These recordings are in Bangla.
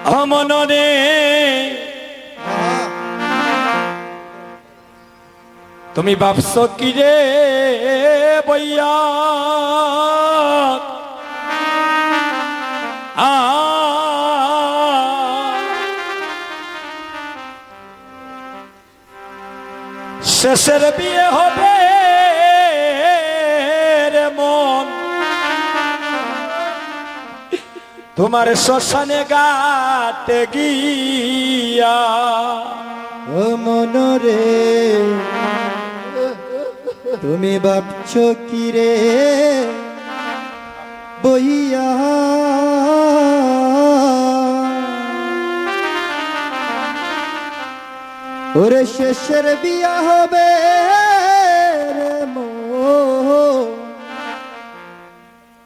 মনরে তুমি ভাবছো কি রে বইয়া শেষের বিয়ে হবে রে মন তোমার শ্মশানে গাতে গিয়া ও মনরে তুমি ভাবছো কি রে বইয়া ওরে শেষের বিয়া হবে রে মন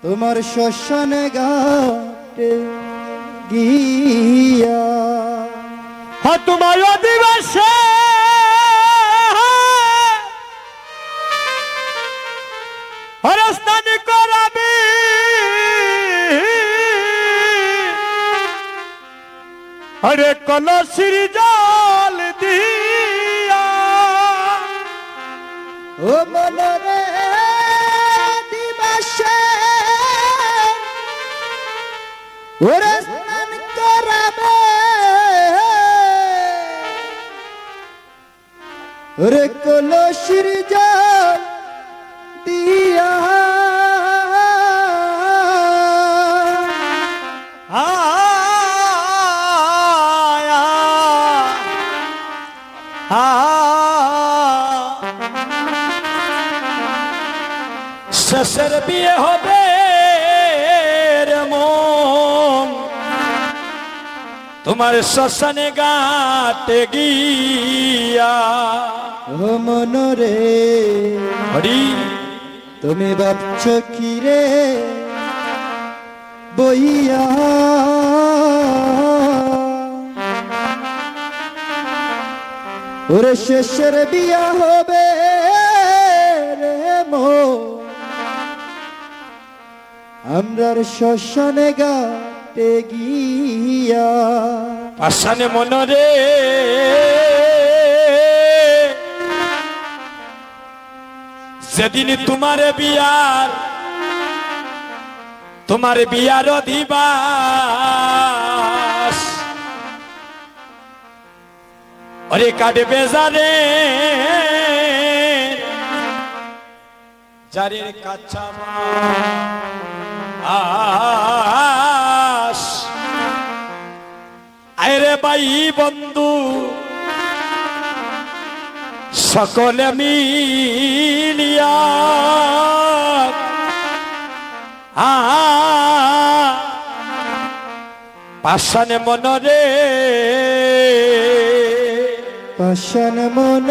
তোমার শ্মশানে ঘাটে গিয়া তোমার অধিবাসে হরস্থান করাবি হরে কলসির জল দিয়া ও মনরে দিবাসে ওরে স্নান করাবে ওরে কলসির জল দিয়া শেষের বিয়ে হবে রে মন তোমার শ্মশানে গাতে গিয়া ও মনরে হরি তুমি ভাবছো কি রে বইয়া ওরে শেষের বিয়া হবে রে মন আমরার শ্মশানে গাতে গিয়া পাশানে মনরে সেদিন তোমার বিয়ার অধিবাস অরে কাটবে জানে যারে কাচ্চা আস আরে ভাই বন্ধু সকলে মিলিয়া পাশানে মনরে পাশান মন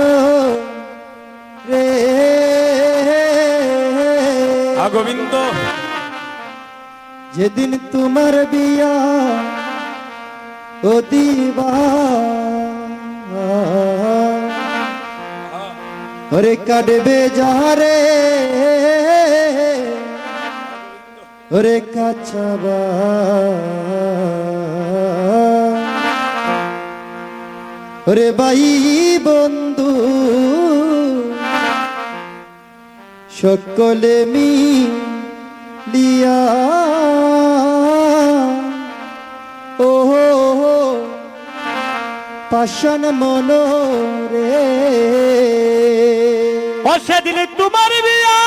রে গোবিন্দ যেদিন তোমার বিয়া ও দিবা ওরে কাটবে যারে ওরে কাছাবা ওরে ভাই বন্ধু সকলে মিলিয়া ও পাশান মনরে ও সেদিন তোমার বিয়া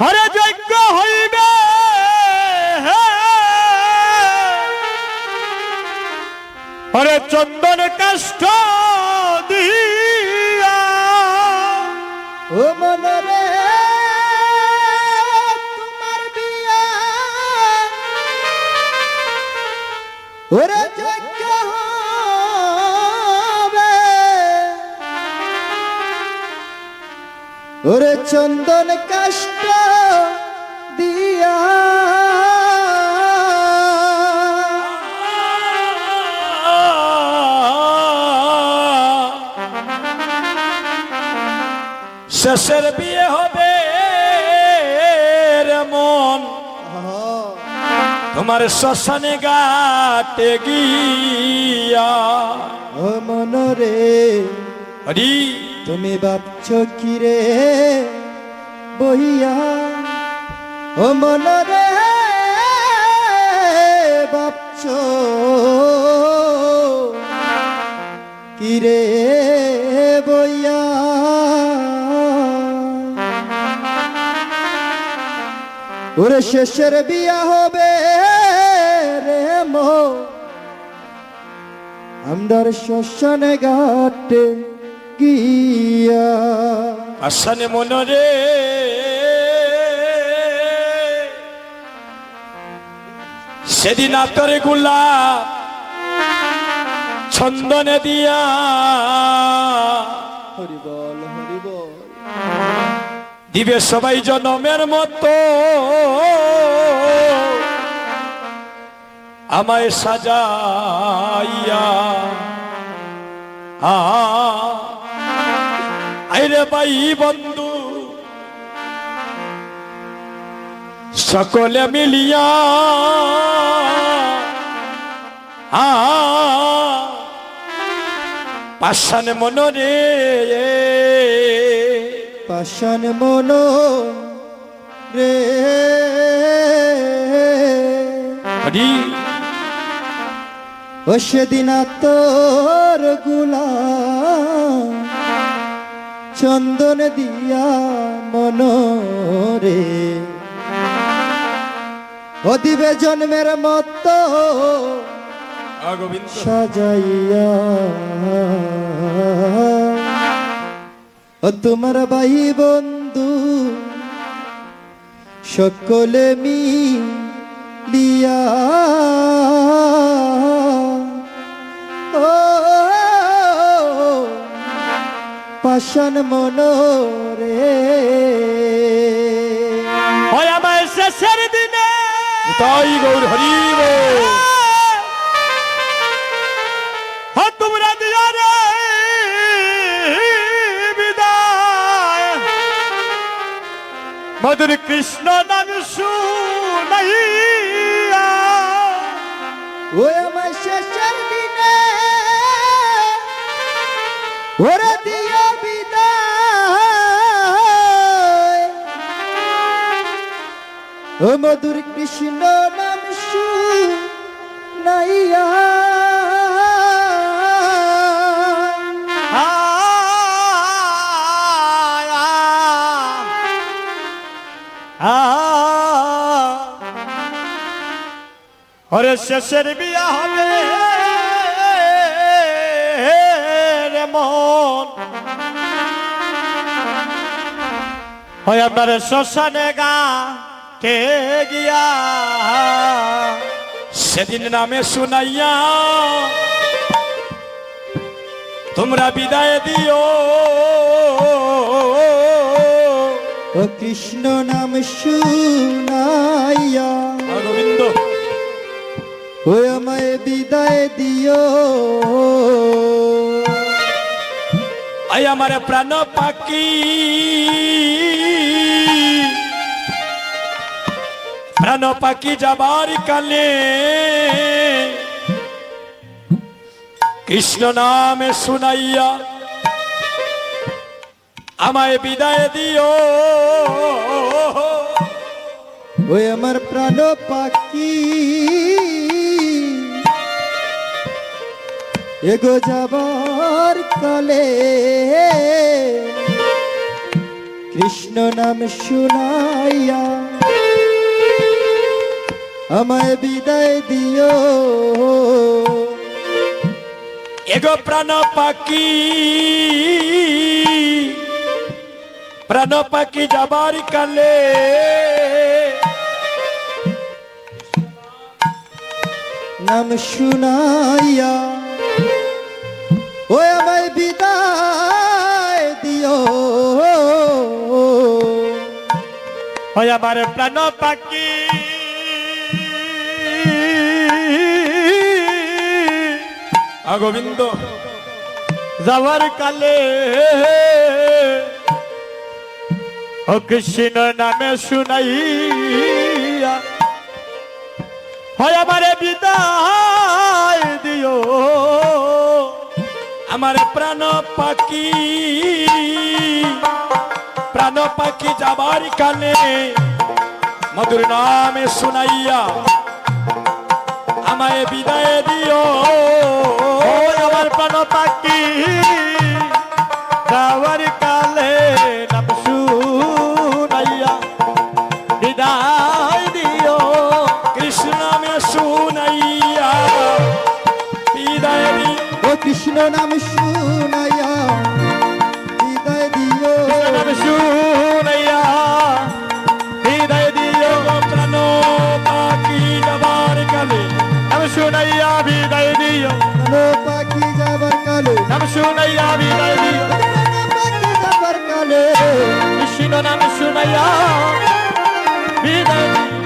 হরে যজ্ঞ হইবে হরে চন্দন কাষ্ঠ দিয়া ও মনরে তোমার বিয়া ওরে যজ্ঞ হবে ওরে চন্দন কাষ্ঠ দিয়া শেষের বিয়ে হবে রে মন আহা, তোমার শ্মশানে ঘাটে গিয়া ও মনরে হরি তুমি ভাবছো কি রে বইয়া ও মনরে ভাবছো কি রে বইয়া ওরে শেষের বিয়া হবে রে মো আমদার শ্মশানে ঘাটে গিয়া আসানে মনরে সেদিন আতরে গোলাপ ছন্দনে দিয়া হরি বল হরি বল দিবে সবাই জনমের মতো আমায় সাজাইয়া আইরে ভাই বন্ধু সকলে মিলিয়া পাষাণ মনরে পাষাণ মন রে হরি ও সেদিন তোর গুলাম চন্দন দিয়া মন রে ও দিবে জন্মের মতো গোবিন্দ সাজাইয়া ও তোমার ভাই বন্ধু সকলে মিলিয়া ও পাষাণ মন রে হয় আমার শেষের দিনে তাই গৌর হরিব তোমরা দিয়া রে বিদায় মধুর কৃষ্ণ নাম শুনাইয়া ও আমার শেষের দিনে ওরে দিও বিদায় ও মধুর কৃষ্ণ নাম শুনাইয়া ওরে শেষের বিয়া হবে রে মন হয় আপনার শ্মশানে ঘাটে গিয়া সেদিন নামে শুনাইয়া তোমরা বিদায় দিও ও কৃষ্ণ নাম শুনাইয়া গোবিন্দ ও আমায় বিদায় দিও আই আমার প্রাণ পাখি প্রাণ পাখি যাবার কালে কৃষ্ণ নামে শুনাইয়া আমায় বিদায় দিও ওই আমার প্রাণ পাখি এগো যাবার কালে কৃষ্ণ নাম শুনাইয়া আমায় বিদায় দিও এগো প্রাণ পাখি যাবার কালে নাম শুনাইয়া ও আমায় বিদায় দিও হয় আমার প্রাণ পাখি গোবিন্দ যাওয়ার কালে ও কৃষ্ণ নামে শুনাইয়া হয় আমারে বিদায় দিও আমার প্রাণ পাখি যাবার কালে মধুর নামে শুনাইয়া আমায় বিদায় দিও আমার প্রাণ পাখি যাবার কালে নাম শুনাইয়া বিদায় দিও কৃষ্ণ নামে শুনাইয়া বিদায় দিও ও কৃষ্ণ নাম শুনাইয়া বিদায় দিও নাম শুনাইয়া বিদায় দিও প্রাণ পাখি যাবার কালে নাম শুনাইয়া বিদায় দিও প্রাণ পাখি যাবার কালে নাম শুনাইয়া বিদায় দিও পাখি যাবার কালে কৃষ্ণ নাম শুনাইয়া বিদায় দিও